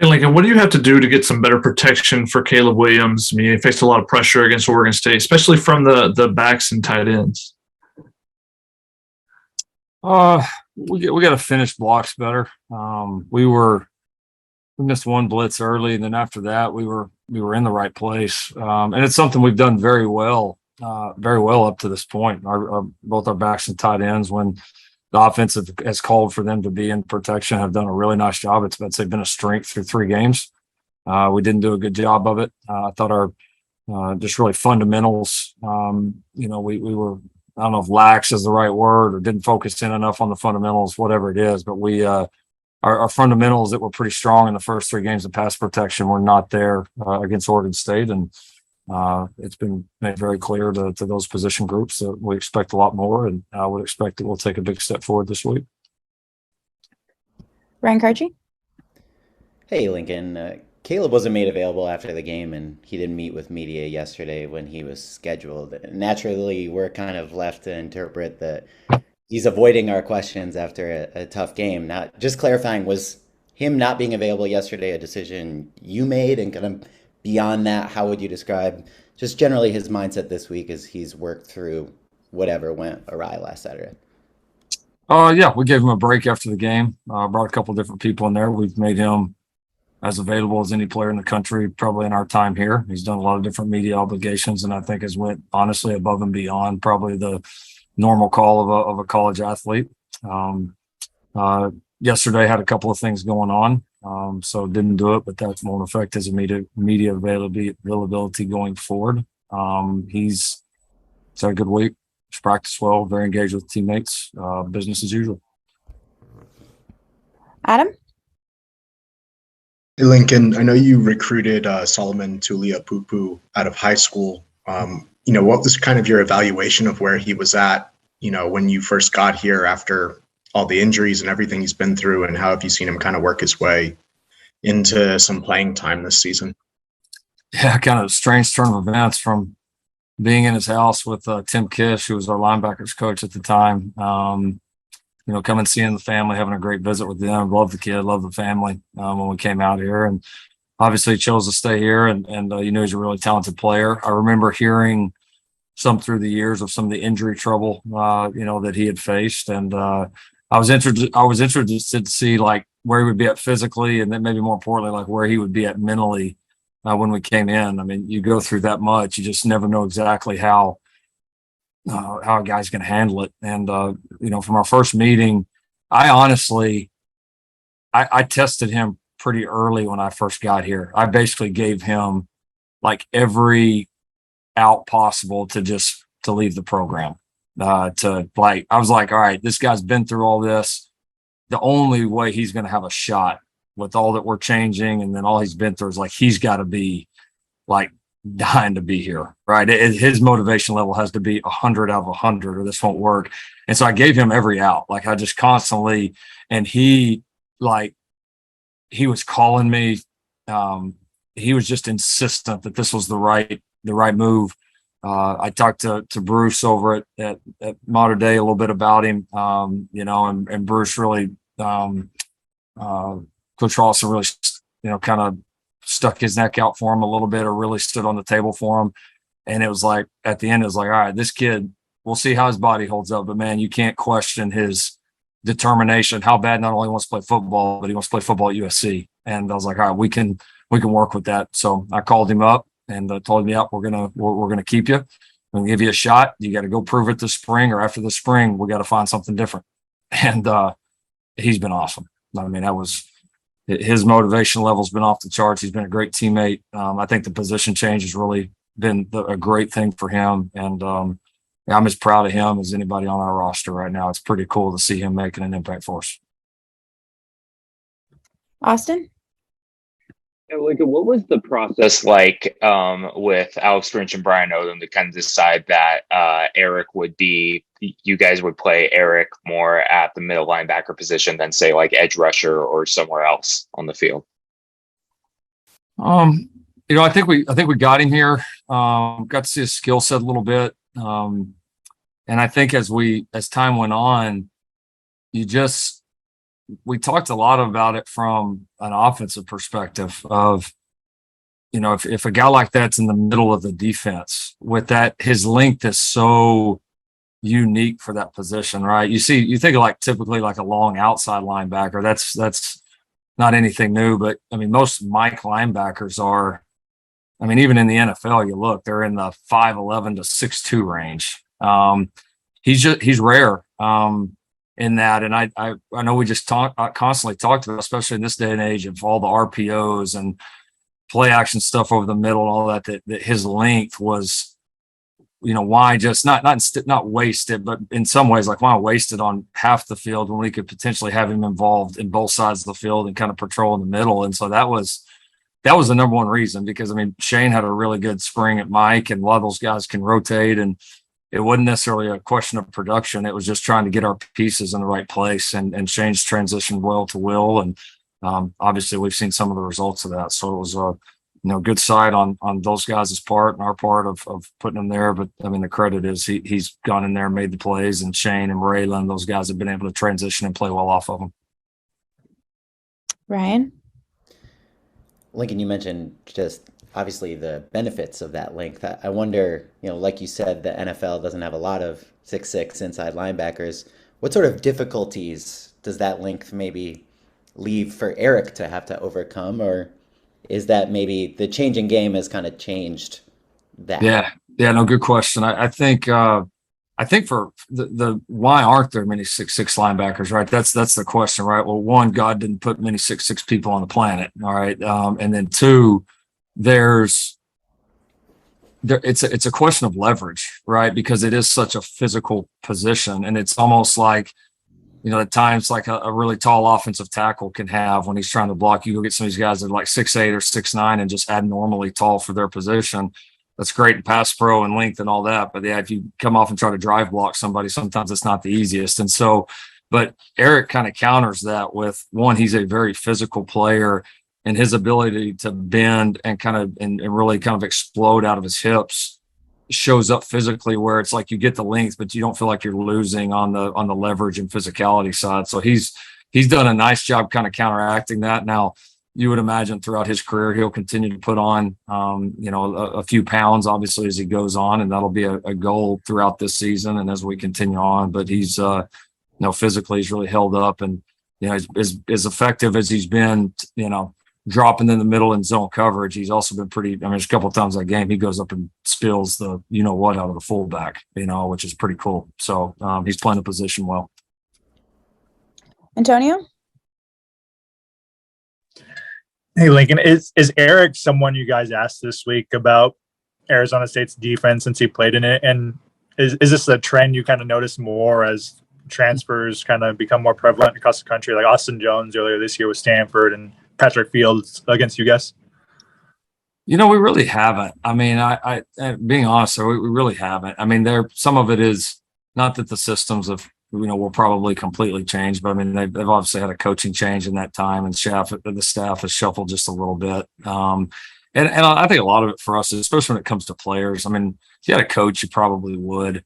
And Lincoln, what do you have to do to get some better protection for Caleb Williams? I mean, he faced a lot of pressure against Oregon State, especially from the backs and tight ends. We got to finish blocks better. We missed one blitz early, and then after that, we were in the right place. And it's something we've done very well up to this point. Both our backs and tight ends, when the offense has called for them to be in protection, have done a really nice job. It's been a strength through 3 games. We didn't do a good job of it. I thought our just really fundamentals. We were, I don't know if lax is the right word, or didn't focus in enough on the fundamentals, whatever it is. But our fundamentals that were pretty strong in the first 3 games of pass protection were not there against Oregon State, and it's been made very clear to those position groups that we expect a lot more, and I would expect that we'll take a big step forward this week. Ryan Karchi. Hey, Lincoln. Caleb wasn't made available after the game, and he didn't meet with media yesterday when he was scheduled. Naturally, we're kind of left to interpret that he's avoiding our questions after a tough game. Now, just clarifying, was him not being available yesterday a decision you made? And kind of beyond that, how would you describe just generally his mindset this week as he's worked through whatever went awry last Saturday? Yeah, we gave him a break after the game. Brought a couple different people in there. We've made him as available as any player in the country, probably in our time here. He's done a lot of different media obligations, and I think has went honestly above and beyond probably the normal call of a college athlete. Yesterday had a couple of things going on, so didn't do it, but that won't affect his media availability going forward. He's had a good week. He's practiced well, very engaged with teammates, business as usual. Adam? Hey, Lincoln, I know you recruited Solomon Tuliapoo out of high school. What was kind of your evaluation of where he was at, when you first got here after all the injuries and everything he's been through, and how have you seen him kind of work his way into some playing time this season? Yeah, kind of a strange turn of events from being in his house with Tim Kish, who was our linebackers coach at the time. Coming, seeing the family, having a great visit with them. Love the kid, love the family when we came out here. And obviously chose to stay here, and he's a really talented player. I remember hearing some through the years of some of the injury trouble, that he had faced. And I was interested to see like where he would be at physically, and then maybe more importantly, like where he would be at mentally when we came in. I mean, you go through that much, you just never know exactly how a guy's going to handle it. And, from our first meeting, I tested him pretty early when I first got here. I basically gave him like every out possible to leave the program. I was like, all right, this guy's been through all this. The only way he's going to have a shot with all that we're changing, and then all he's been through, is like, he's got to be like dying to be here, right? His motivation level has to be 100 out of 100, or this won't work. And so I gave him every out. Like, I just constantly, and he was calling me. He was just insistent that this was the right move. I talked to Bruce over at Mater Dei a little bit about him, and Bruce really, Coach Rawson really, kind of stuck his neck out for him a little bit, or really stood on the table for him. And it was like, at the end, it was like, all right, this kid, we'll see how his body holds up, but man, you can't question his determination, how bad not only wants to play football, but he wants to play football at USC. And I was like, all right, we can work with that. So I called him up and told him, yeah, we're gonna keep you. We're gonna give you a shot. You got to go prove it this spring, or after the spring, we got to find something different. And he's been awesome. I mean, his motivation level's been off the charts. He's been a great teammate. I think the position change has really been a great thing for him. And I'm as proud of him as anybody on our roster right now. It's pretty cool to see him making an impact for us. Austin? What was the process like with Alex Grinch and Brian Odom to kind of decide that you guys would play Eric more at the middle linebacker position than, say, like edge rusher or somewhere else on the field? I think we got him here. Got to see his skill set a little bit, and I think as time went on, you we talked a lot about it from an offensive perspective of, if a guy like that's in the middle of the defense with that, his length is so unique for that position, right? You think of like typically like a long outside linebacker. That's not anything new, but I mean, most Mike linebackers are, I mean, even in the NFL, you look, they're in the 5'11" to 6'2" range. He's rare in that. And I know we just constantly talked about, especially in this day and age of all the RPOs and play action stuff over the middle and all that his length was, why just not wasted, but in some ways, like why waste it on half the field when we could potentially have him involved in both sides of the field and kind of patrol in the middle. And so that was the number one reason, because I mean, Shane had a really good spring at Mike, and a lot of those guys can rotate, and it wasn't necessarily a question of production. It was just trying to get our pieces in the right place, and Shane's transitioned well to Will. And obviously we've seen some of the results of that. So it was a good side on those guys' part and our part of putting him there. But I mean, the credit is he's gone in there and made the plays, and Shane and Raylan, those guys have been able to transition and play well off of him. Ryan? Lincoln, you mentioned just obviously the benefits of that length. I wonder, like you said, the NFL doesn't have a lot of 6'6" inside linebackers. What sort of difficulties does that length maybe leave for Eric to have to overcome, or is that maybe the changing game has kind of changed that? Yeah, no, good question. I think for the why aren't there many 6'6" linebackers, right? That's the question, right? Well, one, God didn't put many 6'6" people on the planet, all right, and then two, it's a question of leverage, right? Because it is such a physical position, and it's almost like, at times like a really tall offensive tackle can have when he's trying to block. You go get some of these guys that are like 6'8" or 6'9" and just abnormally tall for their position. That's great in pass pro and length and all that. But yeah, if you come off and try to drive block somebody, sometimes it's not the easiest. And so, but Eric kind of counters that with, one, he's a very physical player, and his ability to bend and really kind of explode out of his hips shows up physically, where it's like you get the length, but you don't feel like you're losing on the leverage and physicality side. So he's done a nice job kind of counteracting that. Now, you would imagine throughout his career, he'll continue to put on, a few pounds, obviously, as he goes on, and that'll be a goal throughout this season and as we continue on. But he's, physically, he's really held up, and, as effective as he's been, dropping in the middle in zone coverage, he's also been pretty. I mean, there's a couple of times that game he goes up and spills the what out of the fullback, which is pretty cool. So he's playing the position well. Antonio? Hey, Lincoln, is Eric someone you guys asked this week about Arizona State's defense since he played in it? And is this a trend you kind of notice more as transfers kind of become more prevalent across the country, like Austin Jones earlier this year with Stanford and Patrick Fields against you guys? We really haven't. I mean, I being honest, we really haven't. I mean, some of it is not that the systems of will probably completely change, but I mean, they've obviously had a coaching change in that time, and the staff has shuffled just a little bit. And I think a lot of it for us, especially when it comes to players. I mean, if you had a coach, you probably would.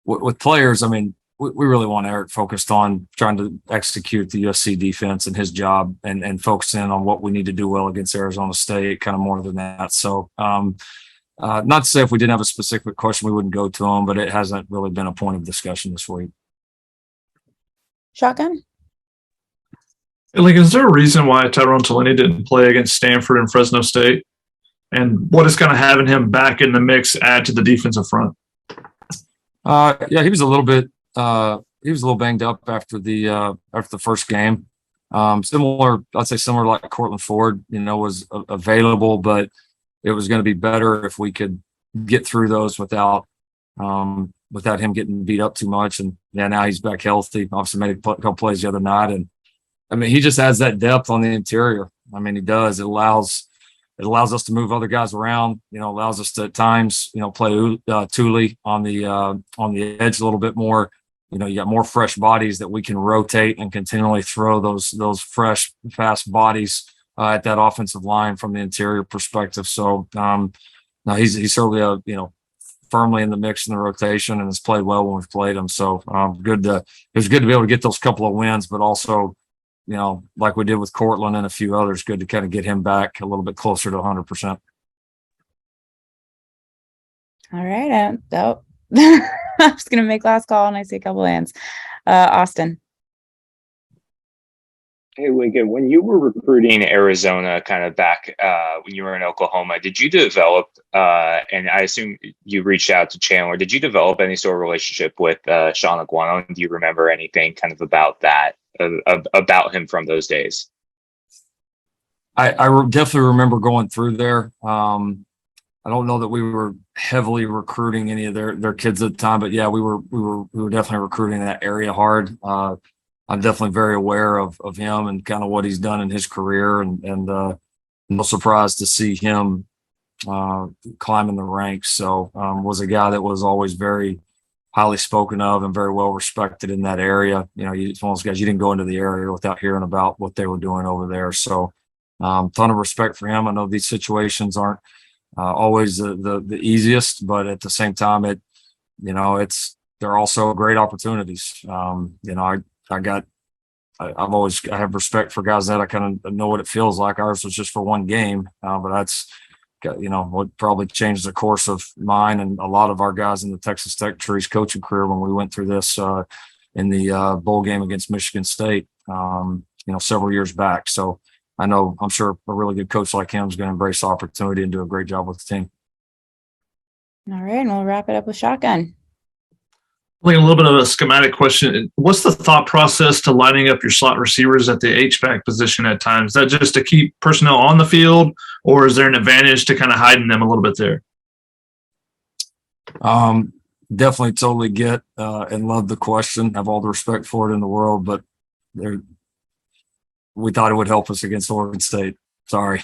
With players, I mean, we really want Eric focused on trying to execute the USC defense and his job, and focus in on what we need to do well against Arizona State, kind of more than that. So, not to say if we didn't have a specific question, we wouldn't go to him, but it hasn't really been a point of discussion this week. Shotgun? Is there a reason why Tyrone Delaney didn't play against Stanford and Fresno State? And what is kind of having him back in the mix add to the defensive front? Yeah, he was a little banged up after the first game. Similar like Cortland Ford, was available, but it was going to be better if we could get through those without him getting beat up too much. And yeah, now he's back healthy. Obviously made a couple plays the other night, and I mean, he just has that depth on the interior. I mean, he does. It allows us to move other guys around. Allows us to at times, play Tuli on the edge a little bit more. You got more fresh bodies that we can rotate and continually throw those fresh, fast bodies at that offensive line from the interior perspective. So now he's certainly firmly in the mix in the rotation, and has played well when we've played him. So it was good to be able to get those couple of wins, but also like we did with Cortland and a few others, good to kind of get him back a little bit closer to 100%. All right. I'm just going to make last call and I see a couple hands. Austin. Hey, Lincoln, when you were recruiting Arizona kind of back when you were in Oklahoma, did you develop, and I assume you reached out to Chandler, did you develop any sort of relationship with Sean Iguano? Do you remember anything kind of about that, about him from those days? I definitely remember going through there. I don't know that we were heavily recruiting any of their kids at the time, but yeah, we were definitely recruiting that area hard. I'm definitely very aware of him and kind of what he's done in his career, and no surprise to see him climbing the ranks. So was a guy that was always very highly spoken of and very well respected in that area. It's one of those guys, you didn't go into the area without hearing about what they were doing over there. So ton of respect for him. I know these situations aren't always the easiest, but at the same time, they're also great opportunities. I have respect for guys that I kind of know what it feels like. Ours was just for one game, but that's, what probably changed the course of mine and a lot of our guys in the Texas Tech Trees coaching career when we went through this in the bowl game against Michigan State, several years back. So I'm sure a really good coach like him is going to embrace the opportunity and do a great job with the team. All right. And we'll wrap it up with shotgun. Like a little bit of a schematic question. What's the thought process to lining up your slot receivers at the H-back position at times? Is that just to keep personnel on the field, or is there an advantage to kind of hiding them a little bit there? Definitely totally get and love the question. Have all the respect for it in the world, but we thought it would help us against Oregon State. Sorry.